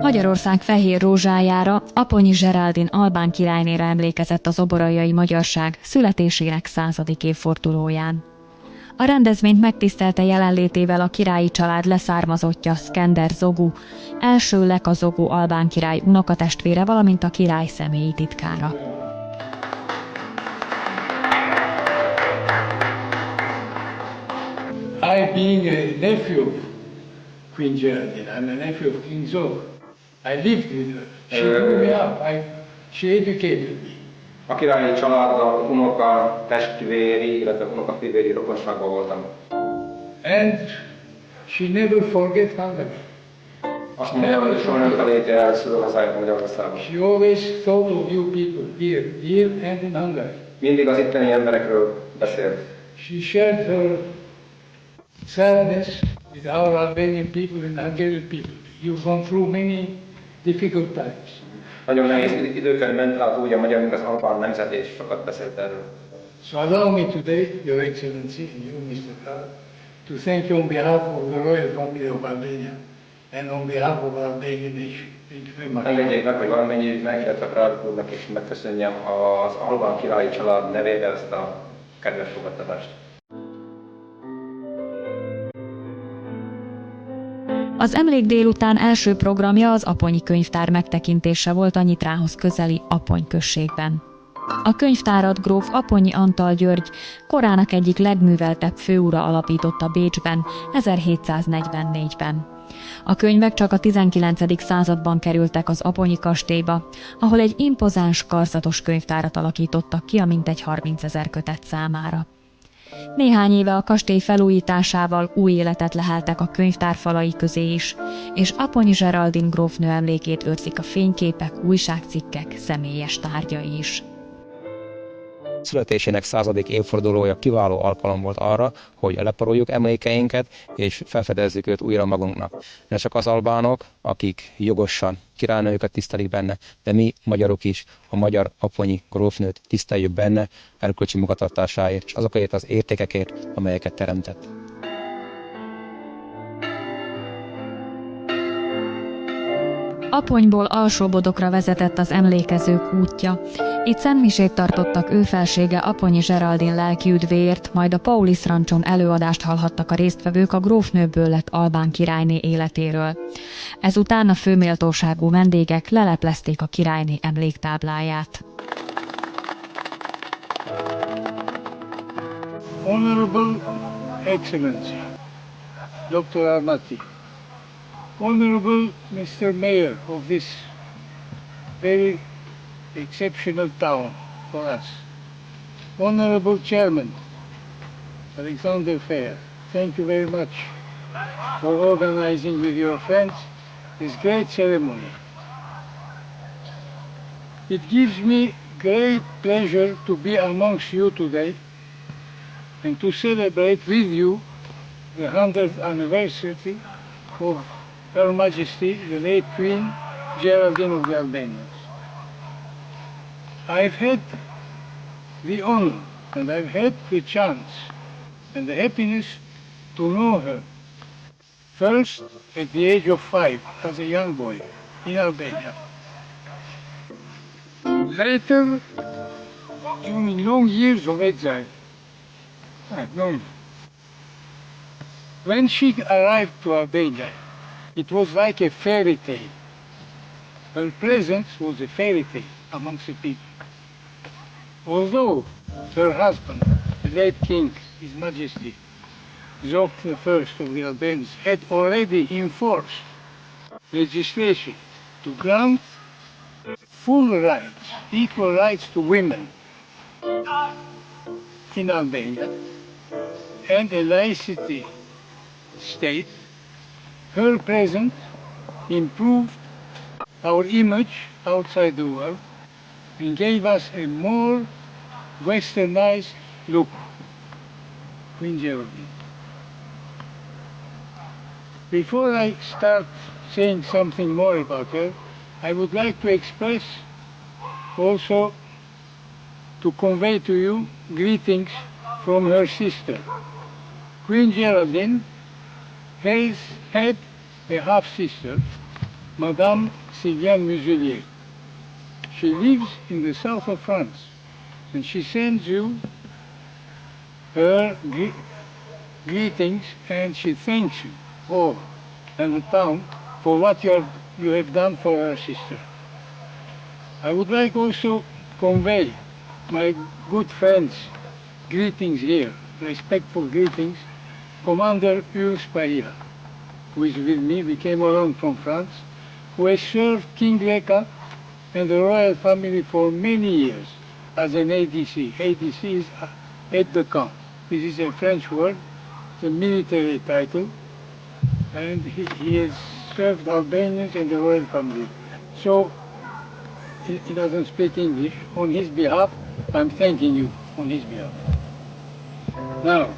Magyarország fehér rózsájára, Apponyi Geraldine albán királynéra emlékezett az oboraljai magyarság születésének 100. évfordulóján. A rendezvényt megtisztelte jelenlétével a királyi család leszármazottja Szkender Zogu, első Leka Zogu albán király unokatestvére, valamint a király személyi titkára. I being a nephew of Queen Geraldine, I'm a nephew of King Zogu. I lived with her. She grew me up. She educated me. A királyi családdal unoka testvéri, illetve unokatestvéri rokonságban voltam. And she never forget Hungary. Azt mondja, hogy soha nem felejti el szülőhazáját Magyarországon. She always thought of you people here and in Hungary. Mindig az itteni emberekről beszélt. She shared her sadness with our Albanian people and Hungarian people. You've gone through many difficult times. Nagyon nehéz időkön ment át úgy a magyar, mint az albán nemzet, és sokat beszélt erről. So allow me today, Your Excellency, and you, Mr. Carl, to thank you on behalf of the royal family of Albania and on behalf of Albanian nation. Thank you very much. Engedjék meg, hogy valamennyiüknek, illetve Král úrnak is megköszönjem az albán királyi család nevében ezt a kedves fogadtatást. Az emlék délután első programja az apponyi könyvtár megtekintése volt a Nyitrához közeli Appony községben. A könyvtárat gróf Apponyi Antal György, korának egyik legműveltebb főura alapította Bécsben 1744-ben. A könyvek csak a 19. században kerültek az apponyi kastélyba, ahol egy impozáns karzatos könyvtárat alakítottak ki a mintegy 30 000 kötet számára. Néhány éve a kastély felújításával új életet leheltek a könyvtár falai közé is, és Apponyi Geraldine grófnő emlékét őrzik a fényképek, újságcikkek, személyes tárgyai is. Születésének 100. évfordulója kiváló alkalom volt arra, hogy leparoljuk emlékeinket, és felfedezzük őt újra magunknak. Ne csak az albánok, akik jogosan királynőjüket tisztelik benne, de mi, magyarok is, a magyar apponyi grófnőt tiszteljük benne erkölcsi magatartásáért, és azokért az értékekért, amelyeket teremtett. Apponyból Alsóbodokra vezetett az emlékezők útja. Itt szentmisét tartottak ő felsége Apponyi Geraldine lelkiüdvéért, majd a Paulis rancson előadást hallhattak a résztvevők a grófnőből lett albán királyné életéről. Ezután a főméltóságú vendégek leleplezték a királyné emléktábláját. Honorable Excellency, Dr. Almaty, Honorable Mr. Mayor of this very exceptional town for us, Honorable Chairman, Alexander Fair, thank you very much for organizing with your friends this great ceremony. It gives me great pleasure to be amongst you today and to celebrate with you the 100th anniversary of Her Majesty, the late Queen Geraldine of the Albanians. I've had the honor and I've had the chance and the happiness to know her first at the age of 5 as a young boy in Albania. Later, during long years of exile, when she arrived to Albania, it was like a fairy tale. Her presence was a fairy tale amongst the people. Although her husband, the late King, His Majesty, Zogu I of the Albanians, had already enforced legislation to grant full rights, equal rights to women in Albania, and a laicity state, her presence improved our image outside the world and gave us a more westernized look. Queen Geraldine. Before I start saying something more about her, I would like to express also to convey to you greetings from her sister. Queen Geraldine has had a half-sister Madame Sylviane Muselier. She lives in the south of France, and she sends you her greetings, and she thanks you all and the town for what you have done for her sister. I would like also convey my good friends' greetings here, respectful greetings. Commander Urs Pailla, who is with me, we came along from France, who has served King Leka and the royal family for many years as an ADC. ADC is aide de camp. This is a French word, it's a military title, and he has served Albanians and the royal family. So he doesn't speak English. On his behalf, I'm thanking you on his behalf. Now,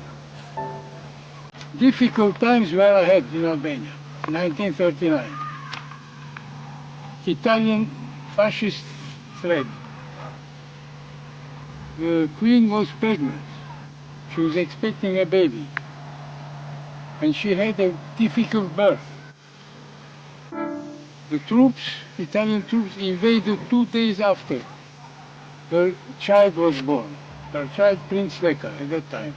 difficult times were ahead in Albania, 1939. Italian fascist threat. The queen was pregnant. She was expecting a baby. And she had a difficult birth. The troops, Italian troops, invaded 2 days after her child was born. Her child, Prince Leka, at that time.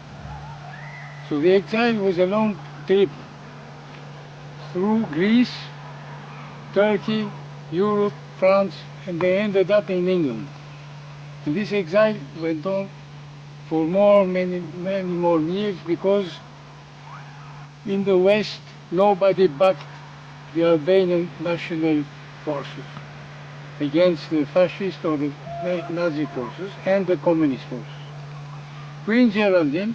So the exile was a long trip through Greece, Turkey, Europe, France, and they ended up in England. And this exile went on for many more years because in the West nobody backed the Albanian national forces against the fascist or the Nazi forces and the communist forces. Queen Geraldine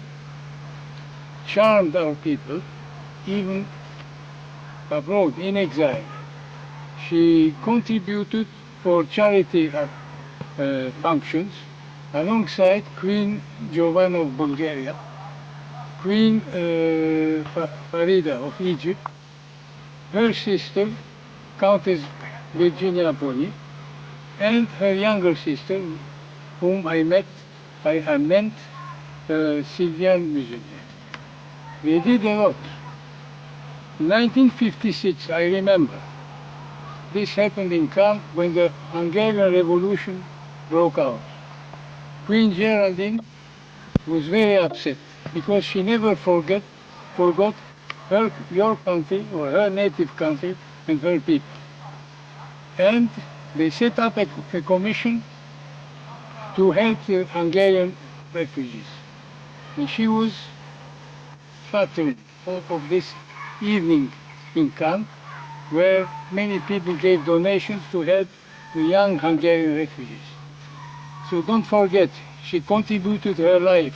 charmed our people, even abroad, in exile. She contributed for charity functions alongside Queen Giovanna of Bulgaria, Queen Farida of Egypt, her sister, Countess Nagy-apponyi, and her younger sister, whom I meant Sylviane Muselier. They did a lot. In 1956, I remember, this happened in camp when the Hungarian Revolution broke out. Queen Geraldine was very upset because she never forgot your country or her native country and her people. And they set up a commission to help the Hungarian refugees. And she was patron of this evening in camp, where many people gave donations to help the young Hungarian refugees. So don't forget, she contributed her life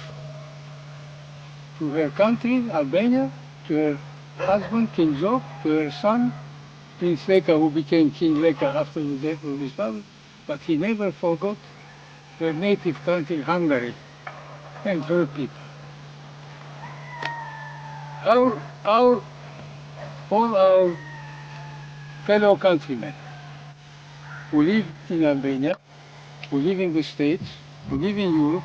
to her country, Albania, to her husband, King Zogu, to her son, Prince Leka, who became King Leka after the death of his father, but he never forgot her native country, Hungary, and her people. All our fellow countrymen who live in Albania, who live in the States, who live in Europe,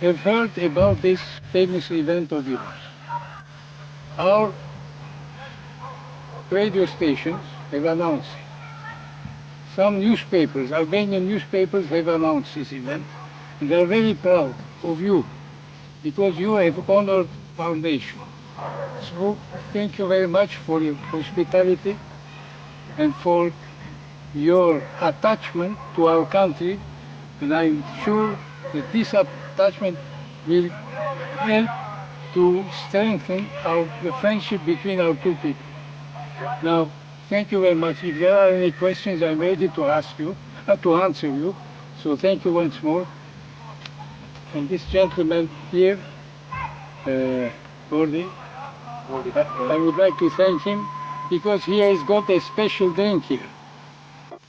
have heard about this famous event of yours. Our radio stations have announced it. Some newspapers, Albanian newspapers, have announced this event, and they are very proud of you because you have honored our nation. So thank you very much for your hospitality and for your attachment to our country, and I'm sure that this attachment will help to strengthen the friendship between our two people. Now, thank you very much. If there are any questions, I'm ready to answer you. So thank you once more. And this gentleman here, Gordy, I would like to thank him because he has got a special drink here.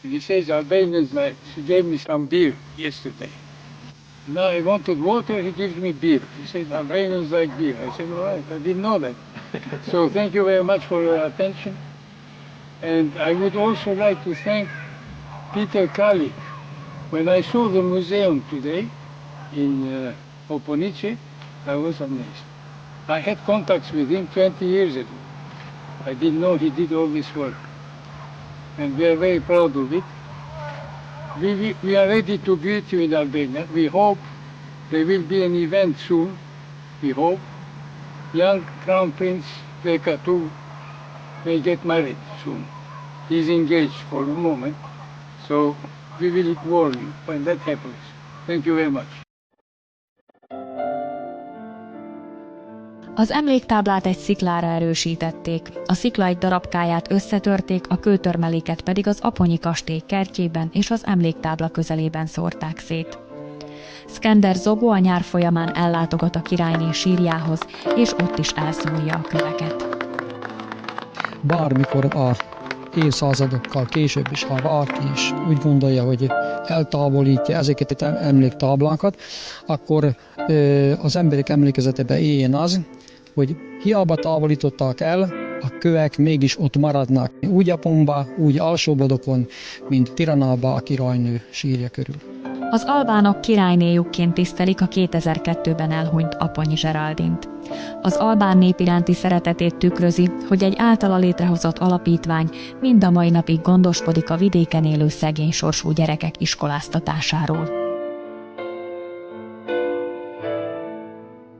He says Albanians like, he gave me some beer yesterday. Now I wanted water, he gives me beer. He says Albanians like beer. I said, all right, I didn't know that. So thank you very much for your attention. And I would also like to thank Peter Kalik. When I saw the museum today in Oponice, I was amazed. I had contacts with him 20 years ago. I didn't know he did all this work. and we are very proud of it. We are ready to greet you in Albania. We hope there will be an event soon. We hope young Crown Prince Beka too may get married soon. He's engaged for the moment, so we will warn you when that happens. Thank you very much. Az emléktáblát egy sziklára erősítették, a szikla egy darabkáját összetörték, a kőtörmeléket pedig az apponyi kastély kertjében és az emléktábla közelében szórták szét. Skender Zogu a nyár folyamán ellátogat a királyné sírjához, és ott is elszórja a köveket. Bármikor a évszázadokkal később is, ha bárki is úgy gondolja, hogy eltávolítja ezeket az emléktáblákat, akkor az emberek emlékezetében éljen az, hogy hiába távolították el, a kövek mégis ott maradnak, úgy Apponba, úgy Alsóbrodokon, mint Tiranába a királynő sírja körül. Az albánok királynéjukként tisztelik a 2002-ben elhunyt apponyi Geraldint. Az albán nép iránti szeretetét tükrözi, hogy egy általa létrehozott alapítvány mind a mai napig gondoskodik a vidéken élő szegény sorsú gyerekek iskoláztatásáról.